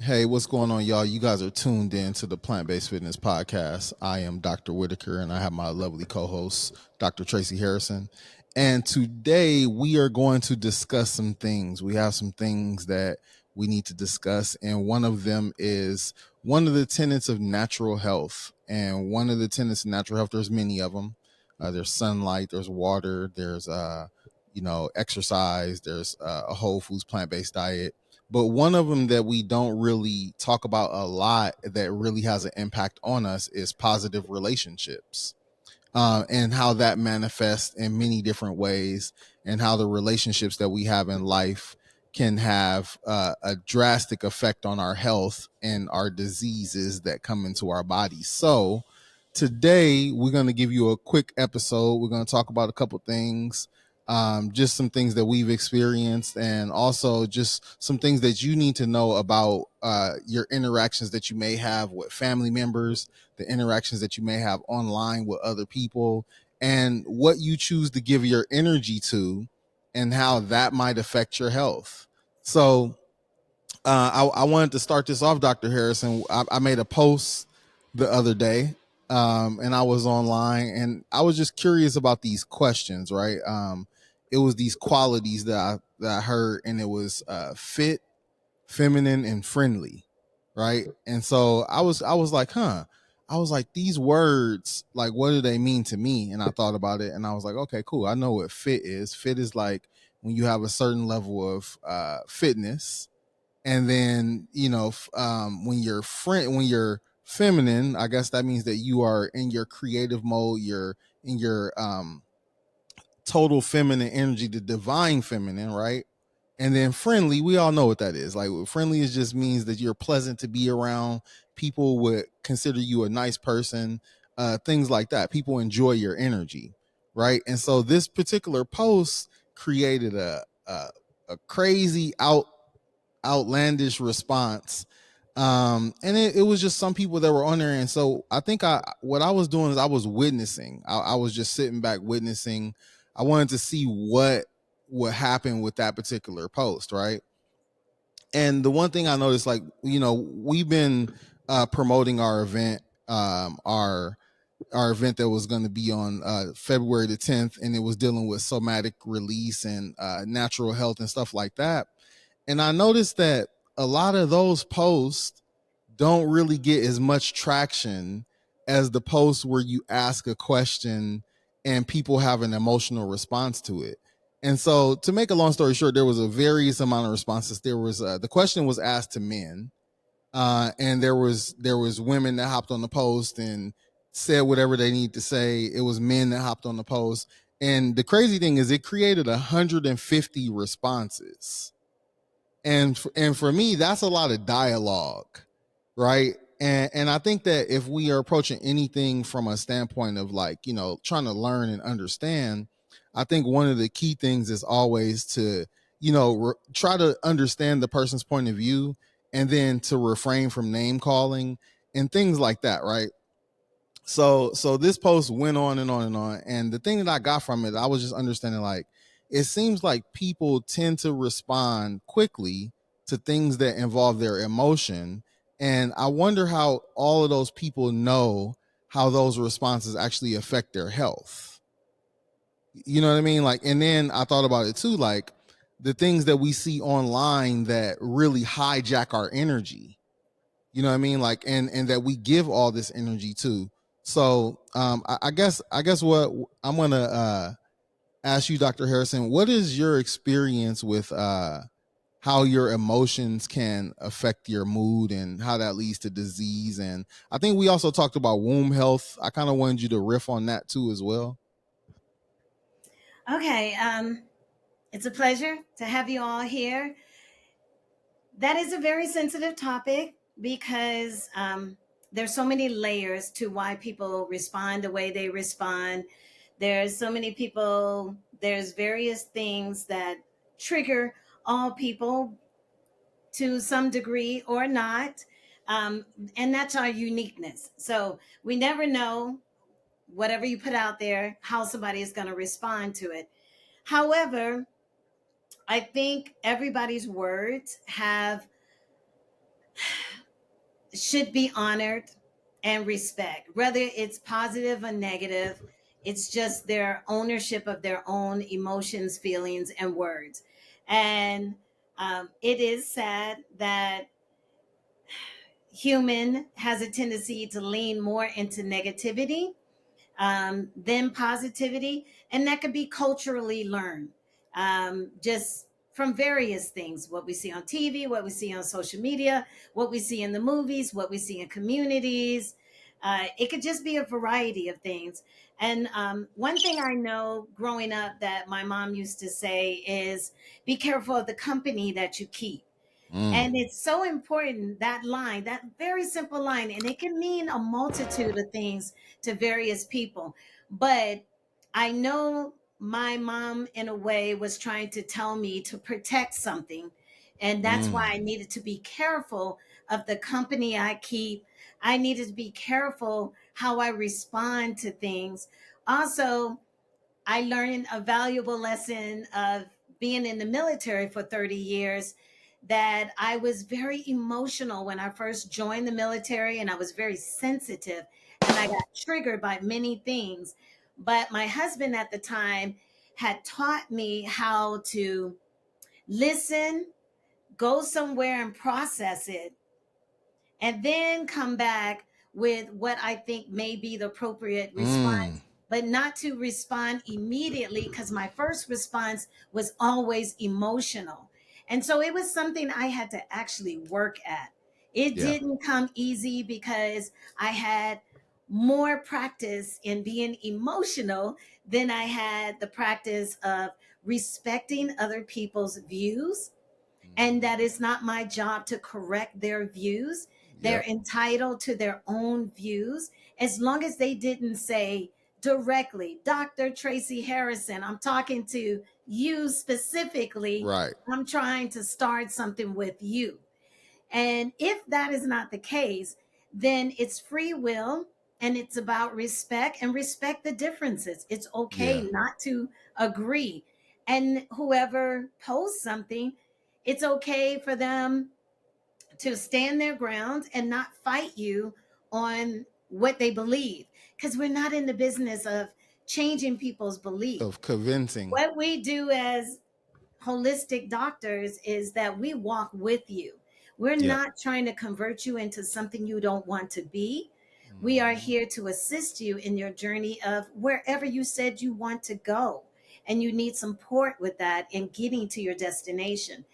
Hey, what's going on, y'all? You guys are tuned in to the Plant Based Fitness Podcast. I am Dr. Whitaker, and I have my lovely co host, Dr. Tracy Harrison. And today we are going to discuss some things. We have some things that we need to discuss, and one of them is one of the tenets of natural health. And one of the tenets of natural health, there's many of them. There's sunlight, there's water, there's exercise, there's a whole foods plant-based diet, but one of them that we don't really talk about a lot that really has an impact on us is positive relationships, and how that manifests in many different ways, and how the relationships that we have in life can have a drastic effect on our health and our diseases that come into our bodies. So today we're going to give you a quick episode. We're going to talk about a couple things, just some things that we've experienced, and also just some things that you need to know about your interactions that you may have with family members, the interactions that you may have online with other people, and what you choose to give your energy to, and how that might affect your health. So, I wanted to start this off, Dr. Harrison. I made a post the other day, and I was online, and I was just curious about these questions, right? It was these qualities that I heard, and it was fit, feminine, and friendly, right? And so I was like, I was like, these words, like, what do they mean to me? And I thought about it, and I was like, okay, cool. I know what fit is. Fit is like when you have a certain level of fitness, and then when you're feminine, I guess that means that you are in your creative mode. You're in your total feminine energy, the divine feminine, right? And then friendly, we all know what that is. Like, friendly is just means that you're pleasant to be around. People would consider you a nice person, things like that. People enjoy your energy, right? And so this particular post created a crazy outlandish response. And it was just some people that were on there. And so I think what I was doing is I was witnessing. I was just sitting back witnessing. I wanted to see what would happen with that particular post, right? And the one thing I noticed, like, we've been promoting our event, our event that was going to be on February the 10th, and it was dealing with somatic release and natural health and stuff like that. And I noticed that a lot of those posts don't really get as much traction as the posts where you ask a question and people have an emotional response to it. And so, to make a long story short, there was a various amount of responses. There was the question was asked to men, and there was women that hopped on the post and said whatever they need to say. It was men that hopped on the post, and the crazy thing is, it created 150 responses. And for me, that's a lot of dialogue, right? And I think that if we are approaching anything from a standpoint of, like, trying to learn and understand, I think one of the key things is always to, try to understand the person's point of view, and then to refrain from name calling and things like that, right? So this post went on and on and on, and the thing that I got from it, I was just understanding, like, it seems like people tend to respond quickly to things that involve their emotion, and I wonder how all of those people know how those responses actually affect their health. You know what I mean? Like, and then I thought about it too, like, the things that we see online that really hijack our energy, you know what I mean? Like, and that we give all this energy to. So I guess what I'm gonna ask you, Dr. Harrison, what is your experience with how your emotions can affect your mood, and how that leads to disease? And I think we also talked about womb health. I kind of wanted you to riff on that too as well. Okay, it's a pleasure to have you all here. That is a very sensitive topic because there's so many layers to why people respond the way they respond. There's so many people, there's various things that trigger all people to some degree or not. Um, and that's our uniqueness. So we never know, whatever you put out there, how somebody is going to respond to it. However, I think everybody's words have should be honored and respect, whether it's positive or negative. It's just their ownership of their own emotions, feelings, and words. And it is sad that human has a tendency to lean more into negativity than positivity. And that could be culturally learned, just from various things, what we see on TV, what we see on social media, what we see in the movies, what we see in communities. It could just be a variety of things. And one thing I know growing up that my mom used to say is be careful of the company that you keep. Mm. And it's so important, that line, that very simple line, and it can mean a multitude of things to various people. But I know my mom, in a way, was trying to tell me to protect something. And that's why I Mm. needed to be careful of the company I keep. I needed to be careful how I respond to things. Also, I learned a valuable lesson of being in the military for 30 years, that I was very emotional when I first joined the military, and I was very sensitive, and I got triggered by many things. But my husband at the time had taught me how to listen, go somewhere and process it, and then come back with what I think may be the appropriate Mm. response, but not to respond immediately, because my first response was always emotional. And so it was something I had to actually work at. It Yeah. didn't come easy because I had more practice in being emotional than I had the practice of respecting other people's views, and Mhm. that it's not my job to correct their views. They're Yep. entitled to their own views, as long as they didn't say directly, Dr. Tracy Harrison, I'm talking to you specifically. Right. I'm trying to start something with you. And if that is not the case, then it's free will, and it's about respect, and respect the differences. It's okay Yeah. not to agree. And whoever posts something, it's okay for them to stand their ground and not fight you on what they believe, because we're not in the business of changing people's belief. Of convincing. What we do as holistic doctors is that we walk with you. We're Yep. not trying to convert you into something you don't want to be. We are Mhm. here to assist you in your journey of wherever you said you want to go. And you need support with that in getting to your destination.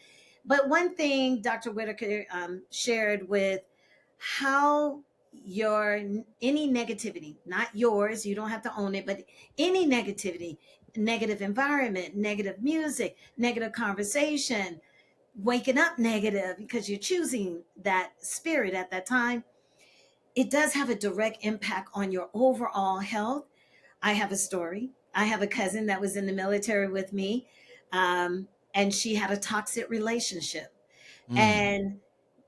But one thing Dr. Whitaker shared with how your any negativity, not yours, you don't have to own it, but any negativity, negative environment, negative music, negative conversation, waking up negative because you're choosing that spirit at that time, it does have a direct impact on your overall health. I have a story. I have a cousin that was in the military with me, um, and she had a toxic relationship. Mm. And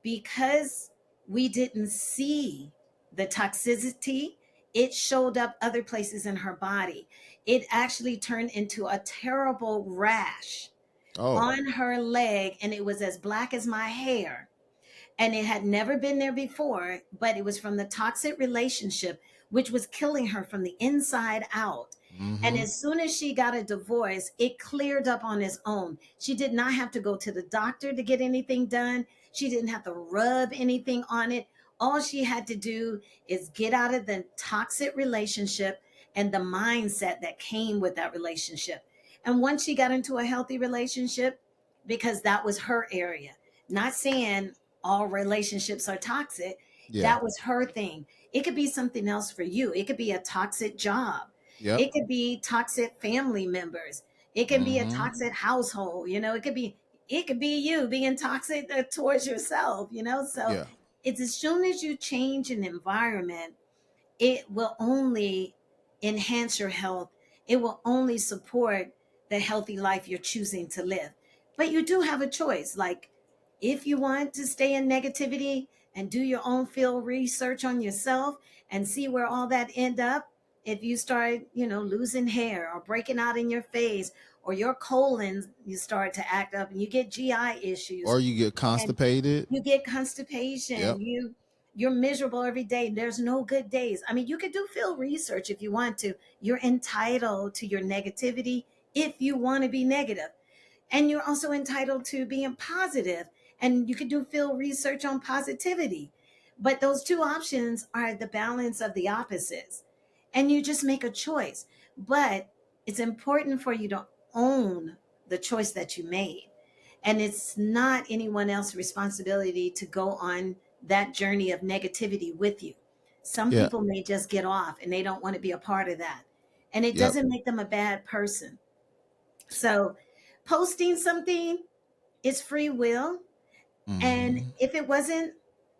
because we didn't see the toxicity, it showed up other places in her body. It actually turned into a terrible rash Oh. on her leg, and it was as black as my hair, and it had never been there before, but it was from the toxic relationship, which was killing her from the inside out. And Mhm. as soon as she got a divorce, it cleared up on its own. She did not have to go to the doctor to get anything done. She didn't have to rub anything on it. All she had to do is get out of the toxic relationship and the mindset that came with that relationship. And once she got into a healthy relationship, because that was her area, not saying all relationships are toxic. Yeah. That was her thing. It could be something else for you. It could be a toxic job. Yep. It could be toxic family members. It can be a Mhm. toxic household. It could be you being toxic towards yourself, So Yeah. it's as soon as you change an environment, it will only enhance your health. It will only support the healthy life you're choosing to live. But you do have a choice. Like, if you want to stay in negativity and do your own field research on yourself and see where all that end up, if you start, losing hair or breaking out in your face or your colon, you start to act up and you get GI issues Or you get and constipated. you get constipation. Yep. You're miserable every day. There's no good days. I mean, you could do field research if you want to. You're entitled to your negativity if you want to be negative. And you're also entitled to being positive. And you could do field research on positivity. But those two options are the balance of the opposites. And you just make a choice. But it's important for you to own the choice that you made. And it's not anyone else's responsibility to go on that journey of negativity with you. Some Yeah. people may just get off and they don't want to be a part of that. And it Yep. doesn't make them a bad person. So, posting something is free will. And Hmm. if it wasn't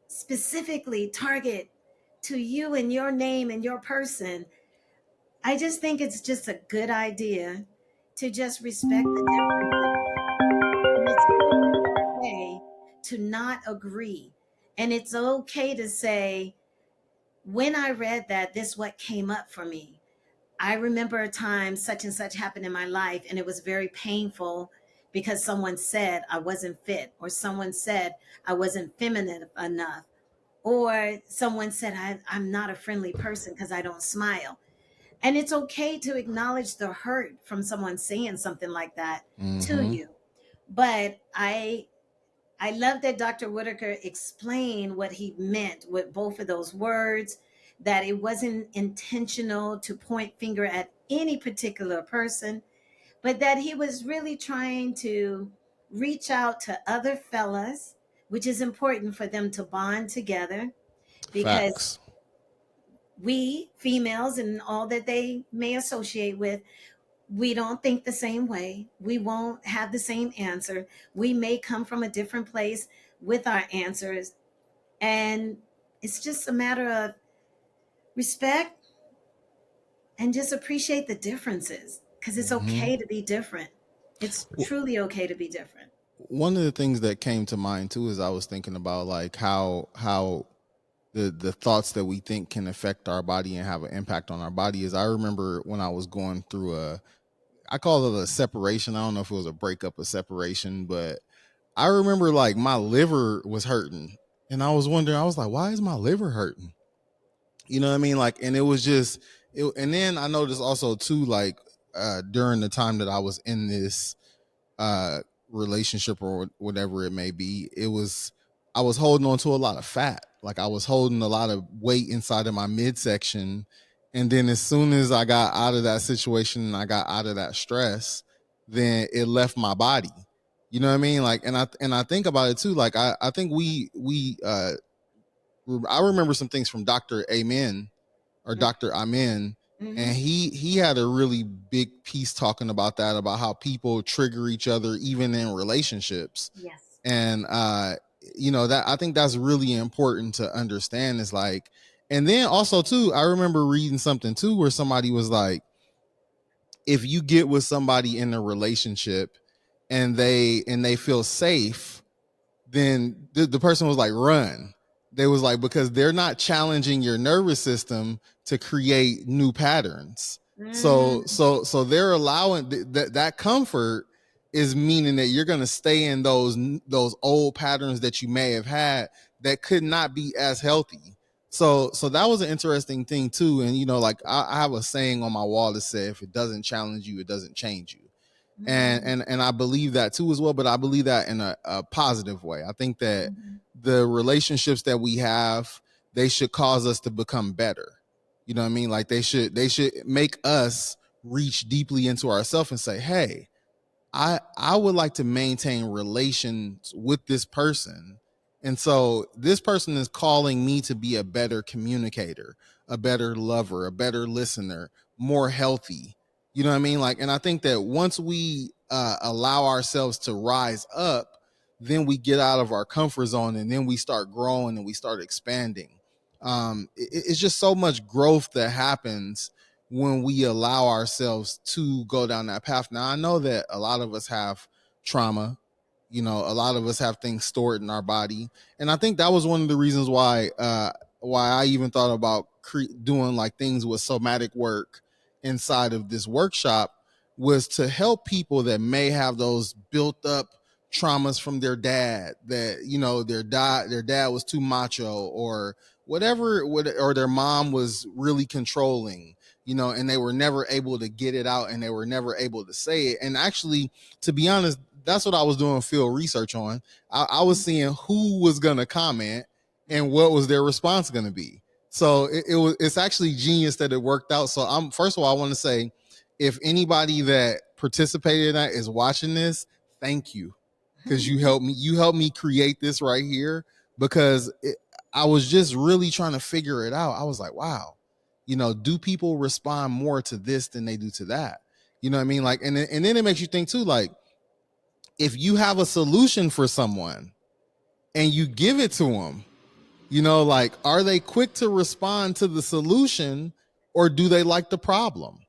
specifically target to you and your name and your person, I just think it's just a good idea to just respect the differences. And it's totally okay to not agree. And it's okay to say, when I read that, this what came up for me. I remember a time such and such happened in my life, and it was very painful because someone said I wasn't fit, or someone said I wasn't feminine enough, or someone said I'm not a friendly person because I don't smile. And it's okay to acknowledge the hurt from someone saying something like that to Hmm. you. But I love that Dr. Whitaker explained what he meant with both of those words, that it wasn't intentional to point finger at any particular person, but that he was really trying to reach out to other fellas, which is important for them to bond together because Facts. we females and all that they may associate with, we don't think the same way. We won't have the same answer. We may come from a different place with our answers. And it's just a matter of respect and just appreciate the differences because it's Hmm. okay to be different. It's truly okay to be different. One of the things that came to mind too is I was thinking about like how the thoughts that we think can affect our body and have an impact on our body. Is I remember when I was going through I call it a separation. I don't know if it was a breakup or separation, but I remember like my liver was hurting. And I was wondering, I was like, why is my liver hurting? You know what I mean? Like, and it was just and then I noticed also too, like during the time that I was in this uh relationship or whatever it may be, it was I was holding on to a lot of fat. Like I was holding a lot of weight inside of my midsection. And then as soon as I got out of that situation and I got out of that stress, then it left my body. You know what I mean? Like and I think about it too. Like I think I remember some things from Dr. Amen or Dr. Amen, Mm-hmm. and he had a really big piece talking about that, about how people trigger each other even in relationships. Yes. And you know, that I think that's really important to understand is like, and then also too, I remember reading something too where somebody was like, if you get with somebody in a relationship and they feel safe, then the person was like, run. They was like, because they're not challenging your nervous system to create new patterns. Mm, So they're allowing that comfort is meaning that you're going to stay in those old patterns that you may have had that could not be as healthy. So that was an interesting thing too. And you know, like I have a saying on my wall that said, if it doesn't challenge you, it doesn't change you. and mm, and and I believe that too as well. But I believe that in a positive way. I think that mhm. the relationships that we have, they should cause us to become better. You know what I mean? Like they should make us reach deeply into ourselves and say, hey, I would like to maintain relations with this person. And so this person is calling me to be a better communicator, a better lover, a better listener, more healthy. You know what I mean? Like, and I think that once we allow ourselves to rise up, then we get out of our comfort zone and then we start growing and we start expanding. It's just so much growth that happens when we allow ourselves to go down that path. Now, I know that a lot of us have trauma. You know, a lot of us have things stored in our body, and I think that was one of the reasons why I even thought about doing like things with somatic work inside of this workshop, was to help people that may have those built up traumas from their dad, that their dad was too macho, or whatever, or their mom was really controlling, and they were never able to get it out, and they were never able to say it. And actually, to be honest, that's what I was doing field research on. I was seeing who was going to comment and what was their response going to be. So it's actually genius that it worked out. So I'm first of all, I want to say, if anybody that participated in that is watching this, thank you, because you helped me create this right here, because I was just really trying to figure it out. I was like, wow, do people respond more to this than they do to that? You know what I mean? Like, and then it makes you think too, like, if you have a solution for someone and you give it to them, like, are they quick to respond to the solution, or do they like the problem?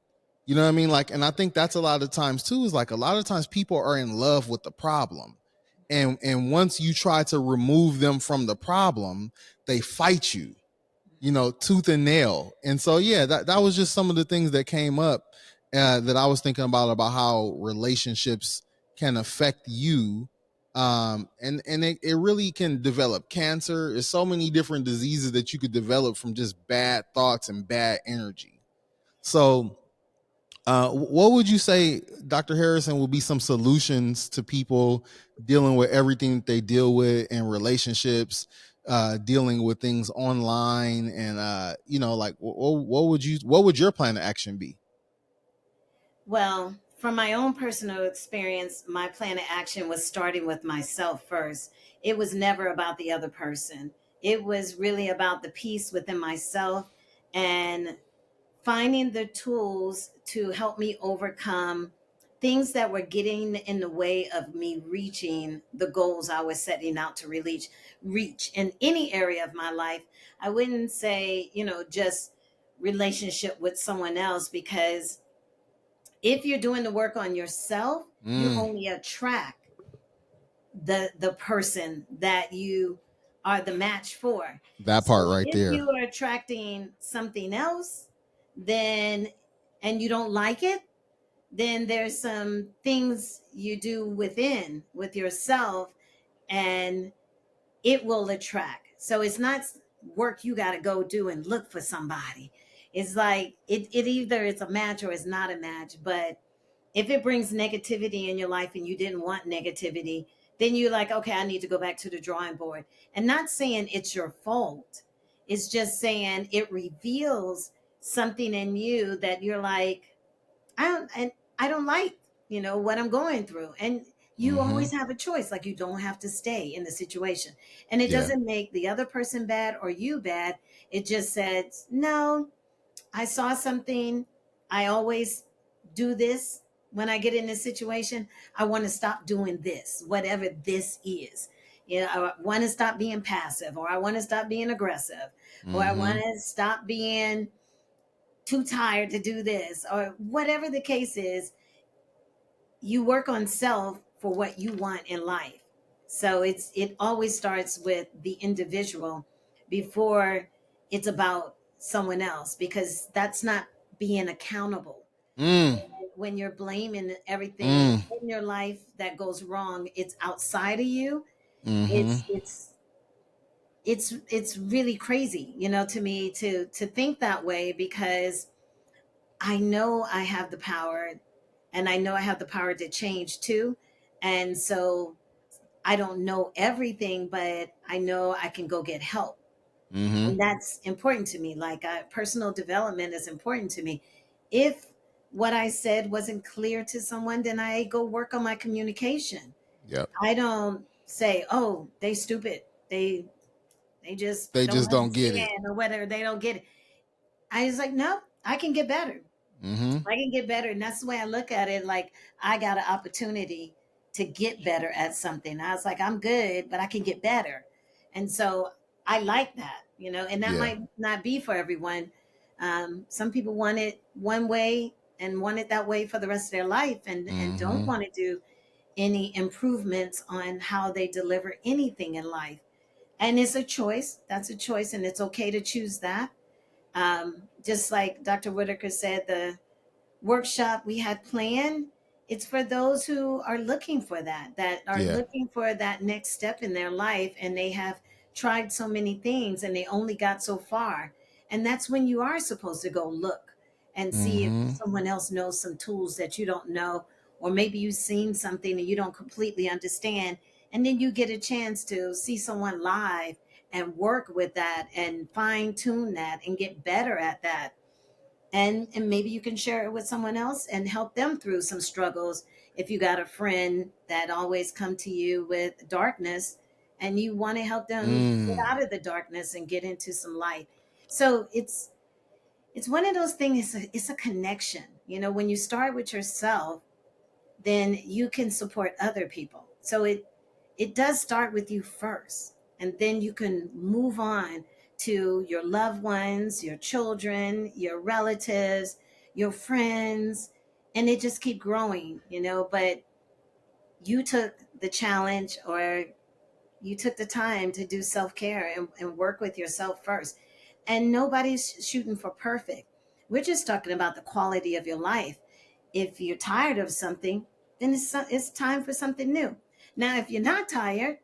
You know what I mean? Like, and I think that's a lot of times too, is like, a lot of times people are in love with the problem. And once you try to remove them from the problem, they fight you, tooth and nail. And so, yeah, that was just some of the things that came up, that I was thinking about how relationships can affect you. And it really can develop cancer. There's so many different diseases that you could develop from just bad thoughts and bad energy. So, what would you say, Dr. Harrison, will be some solutions to people dealing with everything that they deal with in relationships, dealing with things online, and like, what would your plan of action be? Well, from my own personal experience, my plan of action was starting with myself first. It was never about the other person. It was really about the peace within myself and finding the tools to help me overcome things that were getting in the way of me reaching the goals I was setting out to reach in any area of my life. I wouldn't say, just relationship with someone else, because if you're doing the work on yourself, you Mm, only attract the person that you are the match for. that part So right if there. you are attracting something else, then and you don't like it, then there's some things you do with yourself, and it will attract. So it's not work you got to go do and look for somebody. It's like it either it's a match or it's not a match. But if it brings negativity in your life and you didn't want negativity, then you're like, okay, I need to go back to the drawing board. And not saying it's your fault. It's just saying it reveals something in you that you're like, I don't like, what I'm going through. And you Mm-hmm. always have a choice. Like, you don't have to stay in the situation. And it Yeah. doesn't make the other person bad or you bad. It just says, no, I saw something. I always do this when I get in this situation. I want to stop doing this, whatever this is. I want to stop being passive, or I want to stop being aggressive, or I Mm-hmm. want to stop being too tired to do this, or whatever the case is. You work on self for what you want in life. So it always starts with the individual before it's about someone else, because that's not being accountable. Mm, When you're blaming everything mm, in your life that goes wrong, it's outside of you. mm-hmm. It's really crazy, to me, to think that way, because I know I have the power, and I know I have the power to change too. And so I don't know everything, but I know I can go get help. Mm-hmm. And that's important to me. Like, personal development is important to me. If what I said wasn't clear to someone, then I go work on my communication. Yep. I don't say, oh, they stupid. They just They don't just don't get it. understand, or whether they don't get it. I was like, no, I can get better. Mm-hmm. I can get better. And that's the way I look at it. Like, I got an opportunity to get better at something. I was like, I'm good, but I can get better. And so I like that, and that Yeah. might not be for everyone. Some people want it one way and want it that way for the rest of their life, and don't Mm-hmm. want to do any improvements on how they deliver anything in life. And it's a choice. That's a choice. And it's okay to choose that. Just like Dr. Whitaker said, the workshop we had planned, it's for those who are looking for that are Yeah. looking for that next step in their life, and they have tried so many things and they only got so far. And that's when you are supposed to go look and see if Mm-hmm. someone else knows some tools that you don't know, or maybe you've seen something and you don't completely understand, and then you get a chance to see someone live and work with that and fine tune that and get better at that. And maybe you can share it with someone else and help them through some struggles. If you got a friend that always come to you with darkness and you want to help them get Mm. out of the darkness and get into some light. So it's one of those things. It's a connection. When you start with yourself, then you can support other people. So it does start with you first, and then you can move on to your loved ones, your children, your relatives, your friends, and it just keep growing. But you took the challenge, or you took the time to do self-care and work with yourself first. And nobody's shooting for perfect. We're just talking about the quality of your life. If you're tired of something, then it's time for something new. Now, if you're not tired,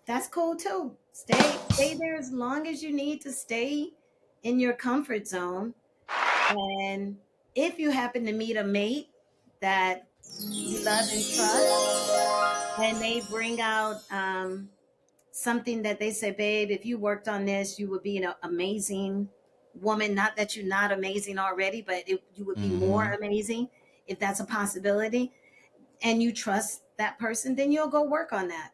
that's cool too. Stay there as long as you need to stay in your comfort zone. And if you happen to meet a mate that you love and trust, and they bring out something that they say, babe, if you worked on this, you would be an amazing woman. Not that you're not amazing already, but you would be more Mm-hmm. amazing if that's a possibility. And you trust that person, then you'll go work on that.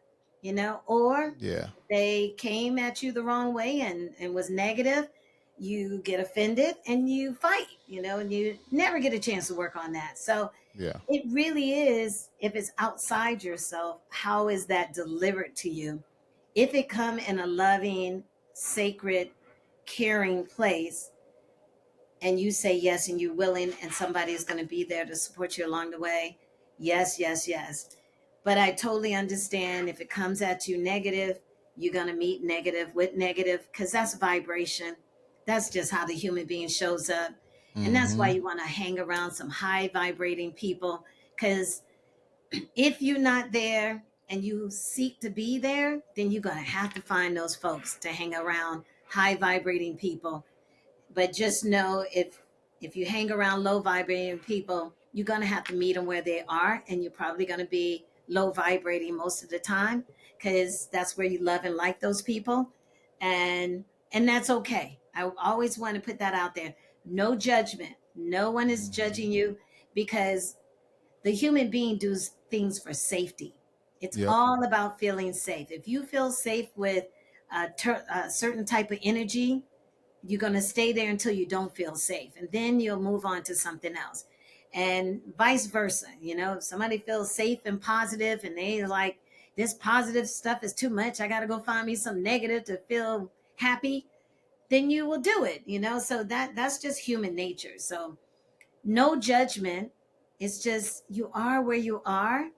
Or Yeah. they came at you the wrong way and was negative, you get offended and you fight, and you never get a chance to work on that. So Yeah. it really is, if it's outside yourself, how is that delivered to you? If it come in a loving, sacred, caring place, and you say yes and you're willing, and somebody is going to be there to support you along the way, yes, yes, yes. But I totally understand if it comes at you negative, you're going to meet negative with negative, because that's vibration. That's just how the human being shows up. And that's why Mm-hmm. you want to hang around some high vibrating people, because if you're not there and you seek to be there, then you're going to have to find those folks to hang around, high vibrating people. But just know, if you hang around low vibrating people, you're going to have to meet them where they are, and you're probably going to be low vibrating most of the time, because that's where you love and like those people. And and that's okay. I always want to put that out there. No judgment. No one is judging Mm-hmm. you, because the human being does things for safety. It's Yep. all about feeling safe. If you feel safe with a certain type of energy, you're going to stay there until you don't feel safe, and then you'll move on to something else. And vice versa. If somebody feels safe and positive, and they like, this positive stuff is too much, I got to go find me some negative to feel happy, then you will do it. So that's just human nature. So no judgment. It's just, you are where you are.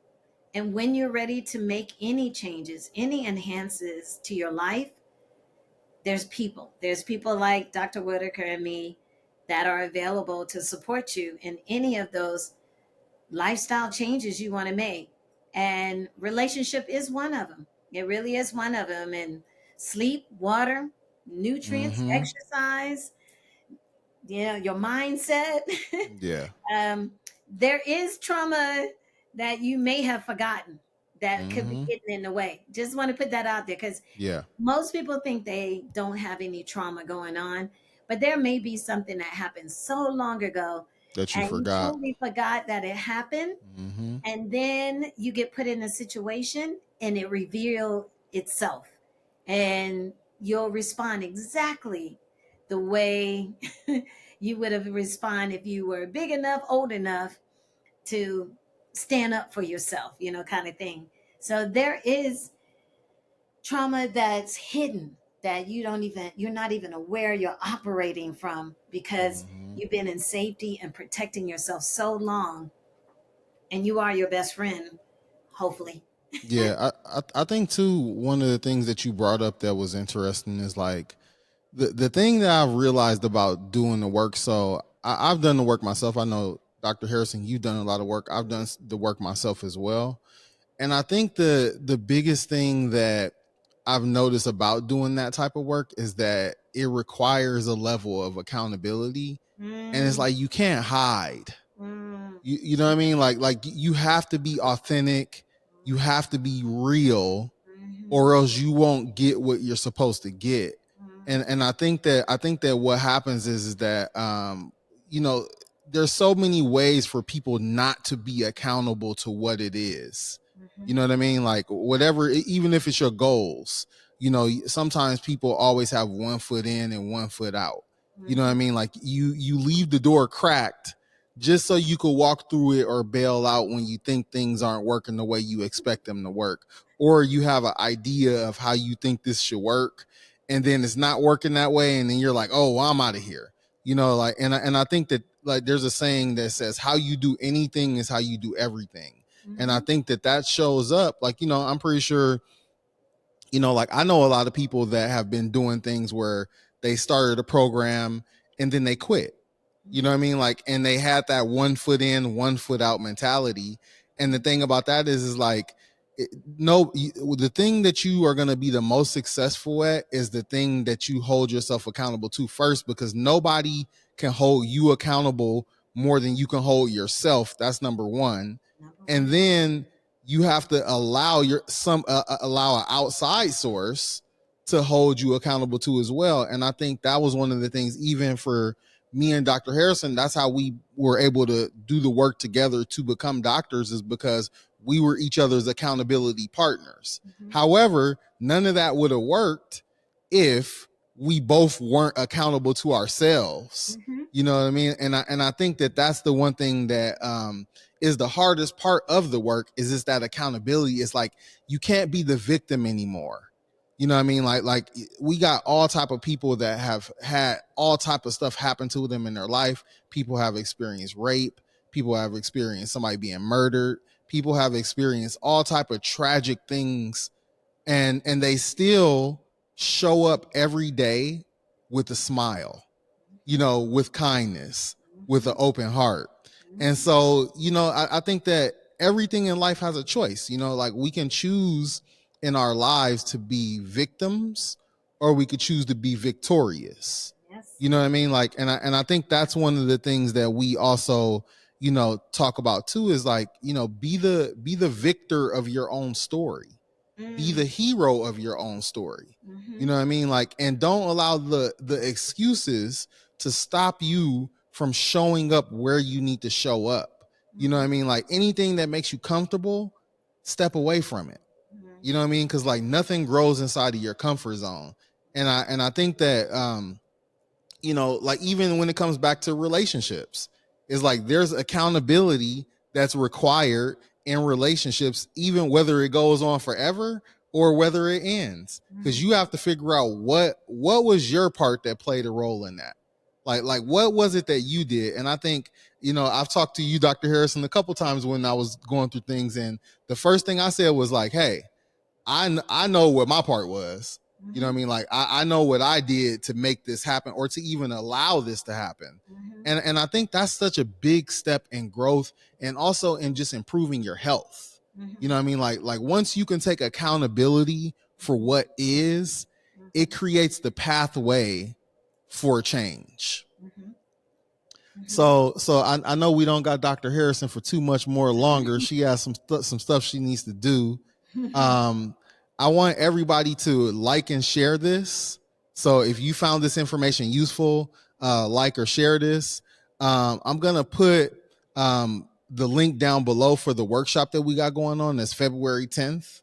And when you're ready to make any changes, any enhances to your life, there's people like Dr. Whitaker and me that are available to support you in any of those lifestyle changes you want to make. And relationship is one of them. It really is one of them. And sleep, water, nutrients, Mm-hmm. exercise, your mindset. Yeah. There is trauma that you may have forgotten that could be Mm-hmm. getting in the way. Just want to put that out there, because Yeah. most people think they don't have any trauma going on, but there may be something that happened so long ago That you and you forgot. totally forgot that it happened. Mm-hmm. And then you get put in a situation and it reveals itself. And you'll respond exactly the way you would have responded if you were big enough, old enough to stand up for yourself, kind of thing. So there is trauma that's hidden, that you're not even aware you're operating from, because Mm-hmm. you've been in safety and protecting yourself so long, and you are your best friend, hopefully. Yeah, I think too, one of the things that you brought up that was interesting is like the thing that I've realized about doing the work. So I've done the work myself. I know Dr. Harrison, you've done a lot of work. I've done the work myself as well. And I think the biggest thing that I've noticed about doing that type of work is that it requires a level of accountability. And it's Mm, like you can't hide. mm, You know what I mean? Like you have to be authentic, you have to be real, mhm, or else you won't get what you're supposed to get. mhm, And I think that what happens is that you know, there's so many ways for people not to be accountable to what it is. You mhm, know what I mean? Like whatever, even if it's your goals, sometimes people always have one foot in and one foot out. You know what I mhm, mean? Like you leave the door cracked just so you could walk through it or bail out when you think things aren't working the way you expect them to work, or you have an idea of how you think this should work and then it's not working that way, and then you're like, oh, well, I'm out of here. Like, and I think that, like, there's a saying that says how you do anything is how you do everything. And I mhm, think that shows up, like, I'm pretty sure, like, I know a lot of people that have been doing things where they started a program and then they quit. You know mhm, what I mean? Like, and they had that one foot in, one foot out mentality. And the thing about that is like, it, no, the thing that you are going to be the most successful at is the thing that you hold yourself accountable to first, because nobody can hold you accountable more than you can hold yourself. That's number one. number And one. then you have to allow an outside source to hold you accountable to as well. And I think that was one of the things, even for me and Dr. Harrison, that's how we were able to do the work together to become doctors, is because we were each other's accountability partners. Mhm, However, none of that would have worked if we both weren't accountable to ourselves. mhm, You know what I mean? And I think that that's the one thing that is the hardest part of the work, is just that accountability. It's like you can't be the victim anymore. You know what I mean? Like we got all type of people that have had all type of stuff happen to them in their life. People have experienced rape, people have experienced somebody being murdered, people have experienced all type of tragic things, and they still show up every day with a smile, with kindness, with an mhm, open heart. And mhm, so, I think that everything in life has a choice. Like we can choose in our lives to be victims, or we could choose to be victorious. yes. You know what I mean? Like, and I think that's one of the things that we also, talk about too, is like, be the victor of your own story, be Mm, the hero of your own story. You mhm, know what I mean? Like, and don't allow the excuses to stop you from showing up where you need to show up. You know what I mhm, mean? Like anything that makes you comfortable, step away from it. mhm, You know what I mean? Because like nothing grows inside of your comfort zone. And I think that like even when it comes back to relationships, it's like there's accountability that's required in relationships, even whether it goes on forever or whether it ends, because mhm, you have to figure out what was your part that played a role in that. Like what was it that you did? And I think, I've talked to you, Dr. Harrison, a couple times when I was going through things, and the first thing I said was like, hey, I know what my part was. You know what I mhm, mean? Like I know what I did to make this happen, or to even allow this to happen. mhm, And I think that's such a big step in growth, and also in just improving your health. You know mhm, what I mean? Like once you can take accountability for what is, it mhm, creates the pathway for change. mhm, mhm. So I know we don't got Dr. Harrison for too much more longer. She has some stuff she needs to do. um I want everybody to like and share this. So if you found this information useful, like or share this. I'm gonna put the link down below for the workshop that we got going on. That's February 10th.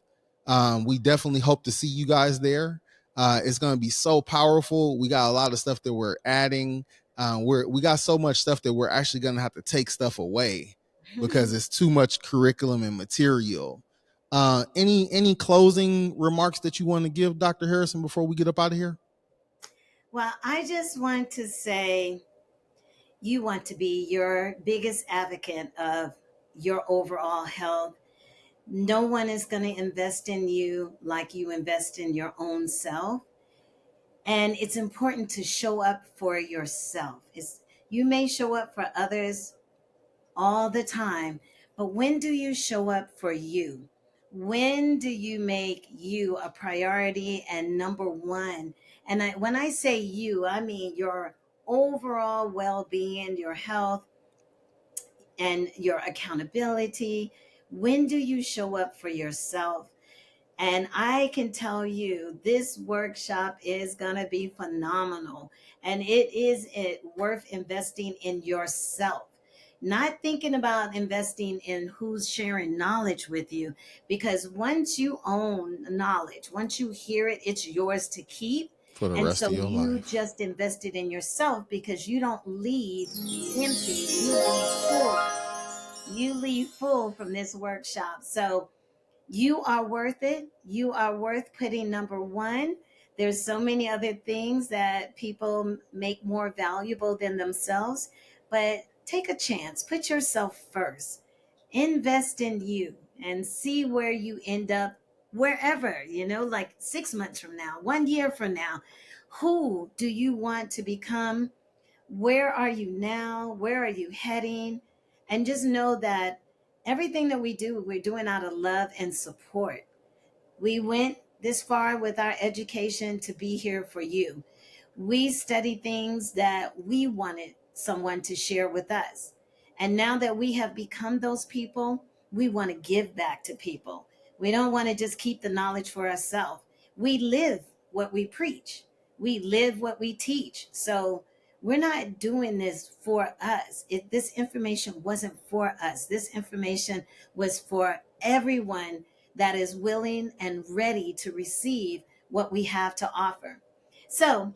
We definitely hope to see you guys there. It's gonna be so powerful. We got a lot of stuff that we're adding. We got so much stuff that we're actually gonna have to take stuff away because it's too much curriculum and material. Any closing remarks that you want to give, Dr. Harrison, before we get up out of here? Well, I just want to say you want to be your biggest advocate of your overall health. No one is going to invest in you like you invest in your own self. And it's important to show up for yourself. You may show up for others all the time. But when do you show up for you? When do you make you a priority and number one? And when I say you, I mean your overall well being, your health, and your accountability. When do you show up for yourself? And I can tell you, this workshop is going to be phenomenal. And it worth investing in yourself. Not thinking about investing in who's sharing knowledge with you, because once you own knowledge, once you hear it, it's yours to keep. For the And rest so of your you life. just invested in yourself because you don't leave empty, you leave full. You leave full from this workshop. So you are worth it. You are worth putting number one. There's so many other things that people make more valuable than themselves, but take a chance. Put yourself first. Invest in you and see where you end up, wherever, like 6 months from now, 1 year from now. Who do you want to become? Where are you now? Where are you heading? And just know that everything that we do, we're doing out of love and support. We went this far with our education to be here for you. We study things that we wanted someone to share with us. And now that we have become those people, we want to give back to people. We don't want to just keep the knowledge for ourselves. We live what we preach, we live what we teach. So we're not doing this for us. This information wasn't for us. This information was for everyone that is willing and ready to receive what we have to offer. So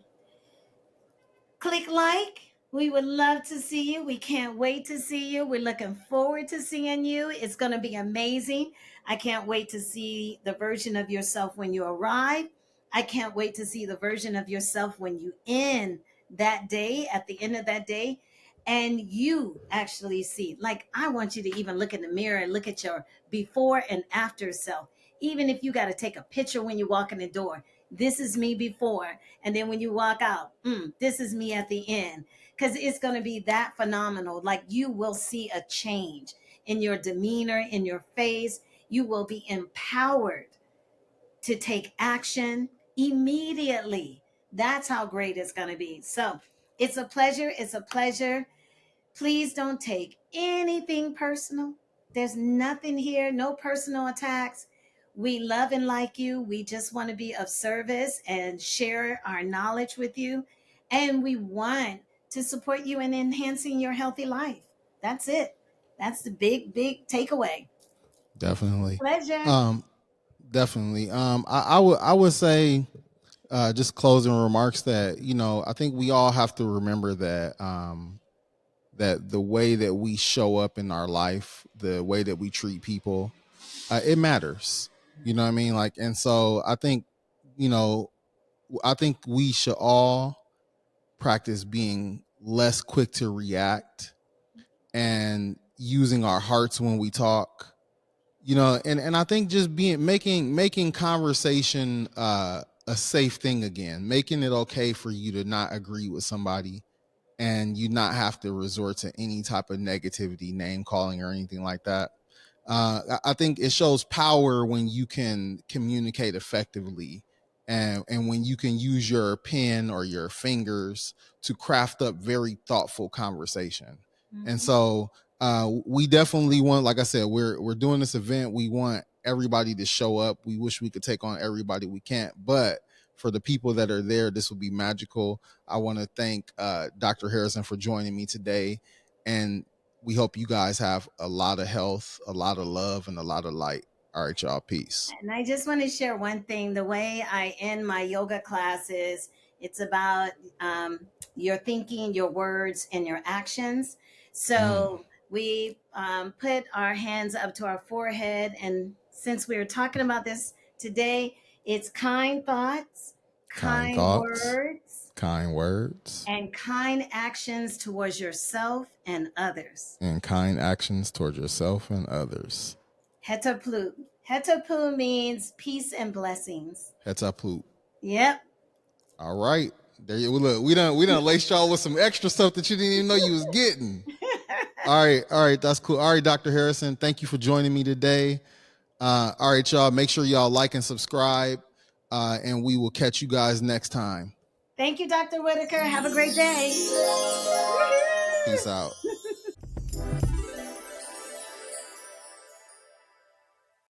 click like. We would love to see you. We can't wait to see you. We're looking forward to seeing you. It's going to be amazing. I can't wait to see the version of yourself when you arrive. I can't wait to see the version of yourself when you end that day, at the end of that day, and you actually see. Like, I want you to even look in the mirror and look at your before and after self. Even if you got to take a picture when you walk in the door, this is me before, and then when you walk out, this is me at the end. Because it's going to be that phenomenal. Like, you will see a change in your demeanor, in your face. You will be empowered to take action immediately. That's how great it's going to be. So it's a pleasure. It's a pleasure. Please don't take anything personal. There's nothing here, no personal attacks. We love and like you. We just want to be of service and share our knowledge with you. And we want to support you in enhancing your healthy life. That's it. That's the big, big takeaway. Definitely. Pleasure. Um, definitely. I would say just closing remarks that I think we all have to remember that that the way that we show up in our life, the way that we treat people, it matters. You know what I mean? Like, and so you know, I think we should all practice being less quick to react and using our hearts when we talk. And I think just being making conversation a safe thing again, making it okay for you to not agree with somebody and you not have to resort to any type of negativity, name calling, or anything like that. I think it shows power when you can communicate effectively, and when you can use your pen or your fingers to craft up very thoughtful conversation. And Mhm. so we definitely want, like I said, we're doing this event. We want everybody to show up. We wish we could take on everybody. We can't, but for the people that are there, this will be magical. I want to thank Dr. Harrison for joining me today. And we hope you guys have a lot of health, a lot of love, and a lot of light. All right, y'all. Peace. And I just want to share one thing. The way I end my yoga classes, it's about your thinking, your words, and your actions. Mm. So we put our hands up to our forehead. And since we were talking about this today, it's kind thoughts, Kind kind thoughts, words, kind words, and kind actions towards yourself and others. and kind actions towards yourself and others. Hetaplu. Hetaplu means peace and blessings. Heads up, poop. Yep. All right. There you look. We done laced y'all with some extra stuff that you didn't even know you was getting. All right, that's cool. All right, Dr. Harrison, thank you for joining me today. All right, y'all, make sure y'all like and subscribe, and we will catch you guys next time. Thank you, Dr. Whitaker. Have a great day. Peace out.